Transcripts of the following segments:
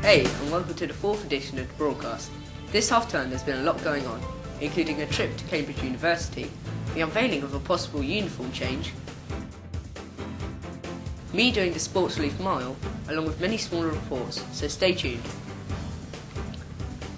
Hey, and welcome to the 4th edition of the broadcast. This half-term there's been a lot going on, including a trip to Cambridge University, the unveiling of a possible uniform change, me doing the Sports Relief Mile, along with many smaller reports, so stay tuned.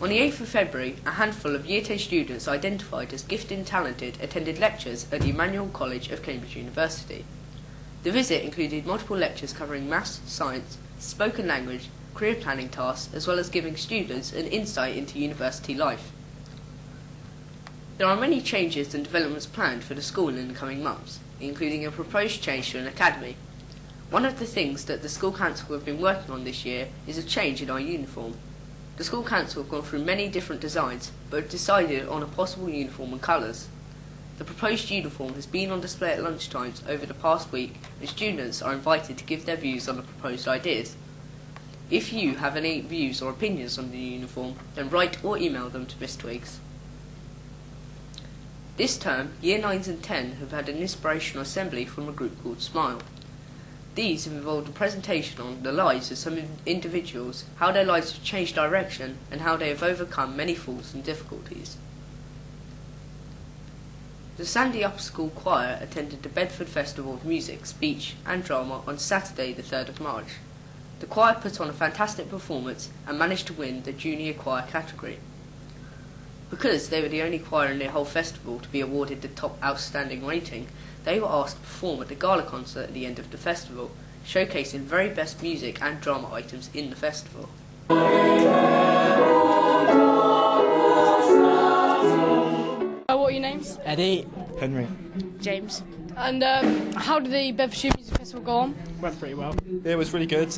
On the 8th of February, a handful of Year 10 students identified as gifted and talented attended lectures at the Emmanuel College of Cambridge University. The visit included multiple lectures covering maths, science, spoken language, career planning tasks, as well as giving students an insight into university life. There are many changes and developments planned for the school in the coming months, including a proposed change to an academy. One of the things that the school council have been working on this year is a change in our uniform. The school council have gone through many different designs, but have decided on a possible uniform and colours. The proposed uniform has been on display at lunchtimes over the past week, and students are invited to give their views on the proposed ideas. If you have any views or opinions on the uniform, then write or email them to Miss Twiggs. This term, Year 9s and 10 have had an inspirational assembly from a group called Smile. These have involved a presentation on the lives of some individuals, how their lives have changed direction, and how they have overcome many faults and difficulties. The Sandy Upper School Choir attended the Bedford Festival of Music, Speech and Drama on Saturday the 3rd of March. The choir put on a fantastic performance and managed to win the junior choir category. Because they were the only choir in the whole festival to be awarded the top outstanding rating, they were asked to perform at the gala concert at the end of the festival, showcasing very best music and drama items in the festival. What are your names? Eddie. Henry. James. And how did the Bedfordshire Music Festival go on? Went pretty well. Yeah, it was really good.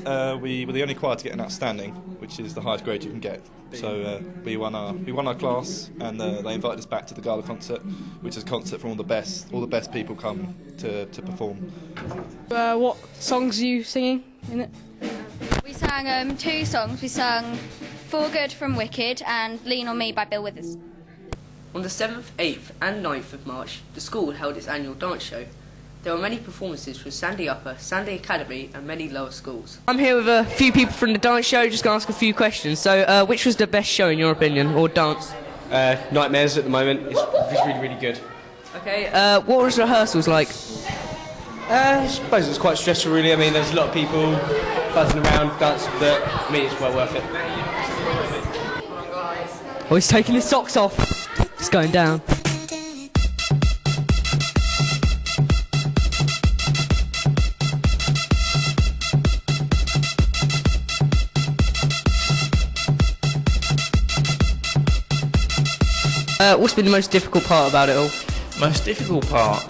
We were the only choir to get an outstanding, which is the highest grade you can get. So we won our class, and they invited us back to the gala concert, which is a concert from all the best people come to perform. What songs are you singing in it? We sang 2 songs. We sang For Good from Wicked and Lean on Me by Bill Withers. On the 7th, 8th and 9th of March, the school held its annual dance show. There were many performances from Sandy Upper, Sandy Academy and many lower schools. I'm here with a few people from the dance show, just going to ask a few questions. So, which was the best show in your opinion, or dance? Nightmares at the moment. It's really, really good. Okay, what was rehearsals like? I suppose it was quite stressful really. I mean, there's a lot of people buzzing around, dancing, but for me it's well worth it. Oh, he's taking his socks off. It's going down. What's been the most difficult part about it all? Most difficult part?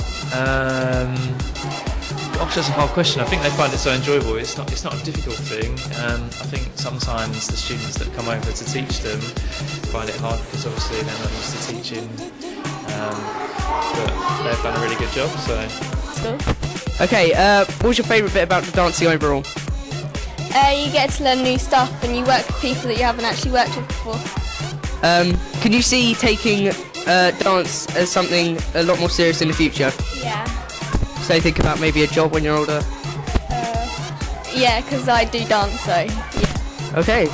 Gosh, that's a hard question. I think they find it so enjoyable. It's not a difficult thing. I think sometimes the students that come over to teach them find it hard because obviously they're not used to teaching. But they've done a really good job, so. Okay, what was your favourite bit about the dancing overall? You get to learn new stuff and you work with people that you haven't actually worked with before. Can you see taking dance as something a lot more serious in the future? Yeah. So think about maybe a job when you're older? Yeah, because I do dance, so yeah. Okay.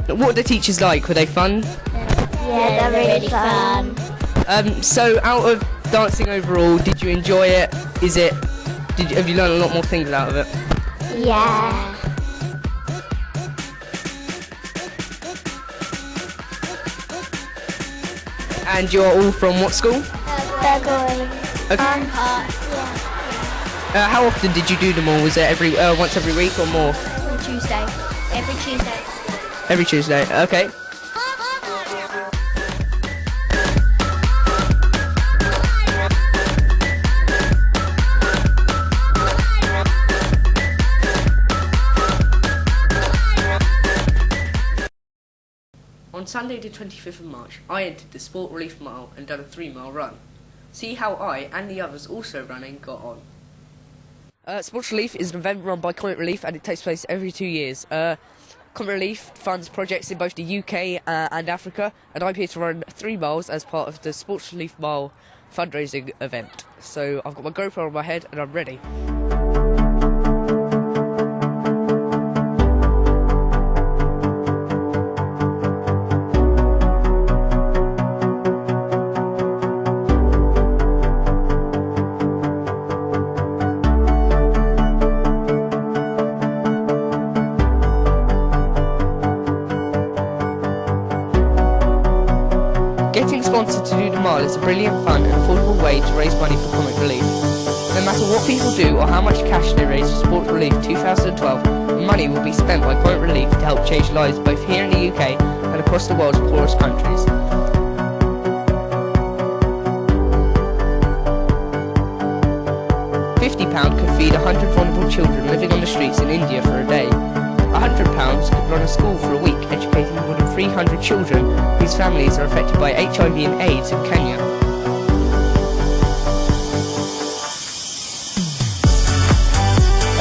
What were the teachers like? Were they fun? Yeah, they're really fun. So out of dancing overall, did you enjoy it? Have you learned a lot more things out of it? Yeah. And you're all from what school? Burgoyne. Okay. How often did you do them all? Was it once every week or more? On Tuesday. Every Tuesday. Every Tuesday, okay. On Sunday the 25th of March, I entered the Sport Relief Mile and done a 3-mile run. See how I and the others also running got on. Sports Relief is an event run by Comic Relief and it takes place every 2 years. Comic Relief funds projects in both the UK and Africa, and I'm here to run 3 miles as part of the Sports Relief Mile fundraising event. So I've got my GoPro on my head and I'm ready. Getting sponsored to do the mile is a brilliant, fun and affordable way to raise money for comic relief. No matter what people do or how much cash they raise for Sport Relief 2012, the money will be spent by Comic Relief to help change lives both here in the UK and across the world's poorest countries. £50 could feed 100 vulnerable children living on the streets in India for a day. £100 could run a school for a week, educating more than 300 children whose families are affected by HIV and AIDS in Kenya.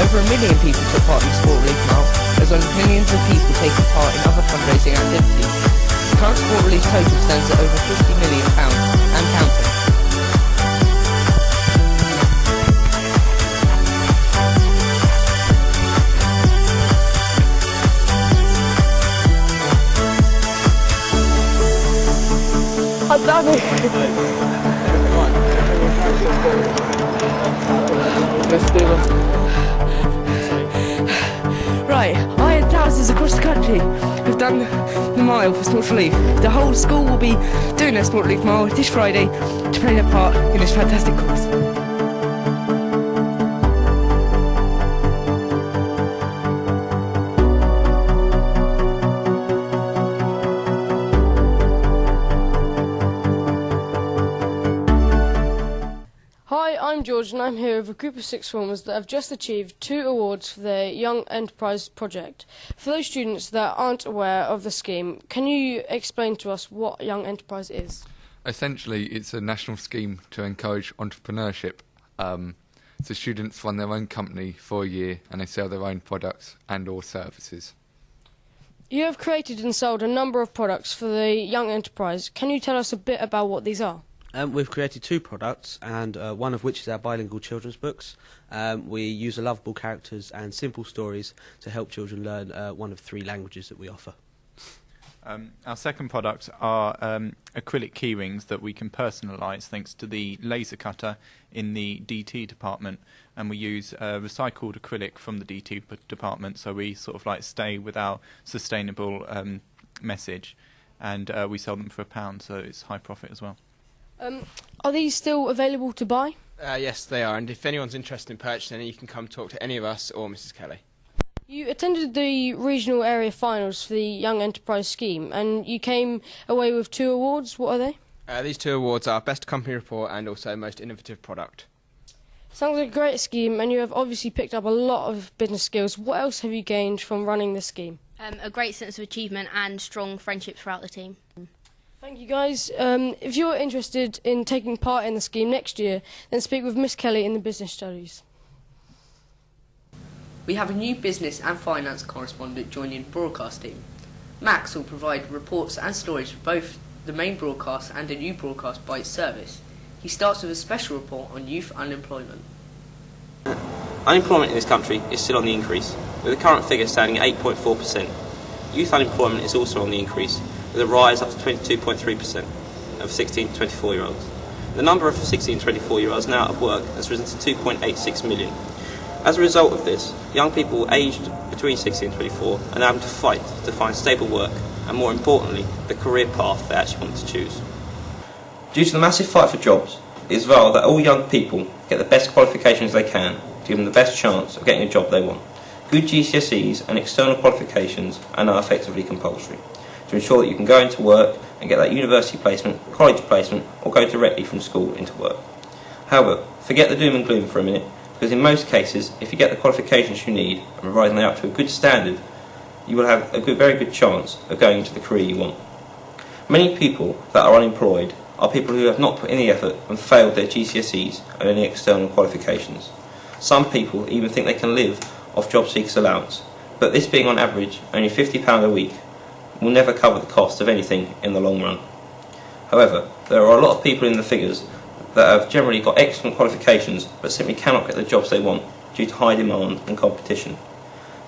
Over 1 million people took part in the Sport Relief Mile, as well as millions of people taking part in other fundraising activities. The current Sport Relief total stands at over £50 million and counting. I've done it! Let's do it. Right, I and thousands across the country have done the mile for Sport Relief. The whole school will be doing their Sport Relief mile this Friday to play their part in this fantastic cause. Hi, I'm George and I'm here with a group of sixth formers that have just achieved 2 awards for their Young Enterprise project. For those students that aren't aware of the scheme, can you explain to us what Young Enterprise is? Essentially, it's a national scheme to encourage entrepreneurship. So students run their own company for a year and they sell their own products and or services. You have created and sold a number of products for the Young Enterprise. Can you tell us a bit about what these are? We've created 2 products, and one of which is our bilingual children's books. We use lovable characters and simple stories to help children learn one of 3 languages that we offer. Our second product are acrylic key rings that we can personalise thanks to the laser cutter in the DT department, and we use recycled acrylic from the DT department, so we sort of like stay with our sustainable message, and we sell them for £1, so it's high profit as well. Are these still available to buy? Yes, they are, and if anyone's interested in purchasing any, you can come talk to any of us or Mrs. Kelly. You attended the regional area finals for the Young Enterprise scheme, and you came away with 2 awards. What are they? These 2 awards are Best Company Report and also Most Innovative Product. Sounds like a great scheme, and you have obviously picked up a lot of business skills. What else have you gained from running this scheme? A great sense of achievement and strong friendships throughout the team. Thank you, guys. If you're interested in taking part in the scheme next year, then speak with Miss Kelly in the Business Studies. We have a new business and finance correspondent joining the broadcast team. Max will provide reports and stories for both the main broadcast and a new broadcast by its service. He starts with a special report on youth unemployment. Unemployment in this country is still on the increase, with the current figure standing at 8.4%. Youth unemployment is also on the increase, with a rise up to 22.3% of 16 to 24-year-olds. The number of 16 to 24-year-olds now out of work has risen to 2.86 million. As a result of this, young people aged between 16 and 24 are now having to fight to find stable work and, more importantly, the career path they actually want to choose. Due to the massive fight for jobs, it is vital that all young people get the best qualifications they can to give them the best chance of getting a job they want. Good GCSEs and external qualifications are now effectively compulsory to ensure that you can go into work and get that university placement, college placement, or go directly from school into work. However, forget the doom and gloom for a minute, because in most cases, if you get the qualifications you need and providing they up to a good standard, you will have a very good chance of going into the career you want. Many people that are unemployed are people who have not put in the effort and failed their GCSEs and any external qualifications. Some people even think they can live off job seekers allowance, but this being on average only £50 a week will never cover the cost of anything in the long run. However, there are a lot of people in the figures that have generally got excellent qualifications but simply cannot get the jobs they want due to high demand and competition.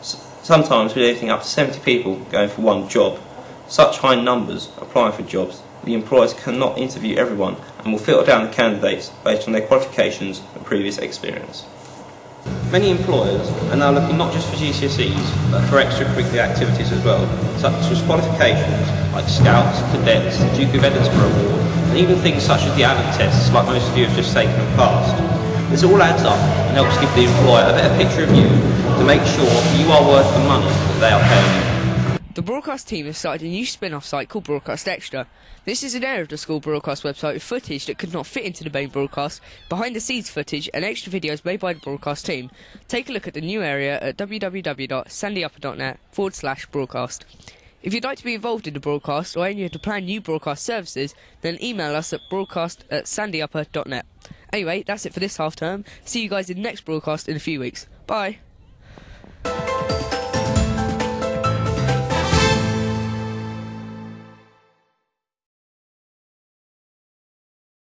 Sometimes with anything up to 70 people going for one job, such high numbers applying for jobs, the employers cannot interview everyone and will filter down the candidates based on their qualifications and previous experience. Many employers are now looking not just for GCSEs, but for extracurricular activities as well, such as qualifications like Scouts, Cadets, Duke of Edinburgh Award, and even things such as the Allen tests, like most of you have just taken and passed. This all adds up and helps give the employer a better picture of you to make sure you are worth the money that they are paying you. The broadcast team has started a new spin-off site called Broadcast Extra. This is an area of the school broadcast website with footage that could not fit into the main broadcast, behind-the-scenes footage and extra videos made by the broadcast team. Take a look at the new area at www.sandyupper.net/broadcast. If you'd like to be involved in the broadcast or any of the planned new broadcast services, then email us at broadcast@sandyupper.net. Anyway, that's it for this half term. See you guys in the next broadcast in a few weeks. Bye!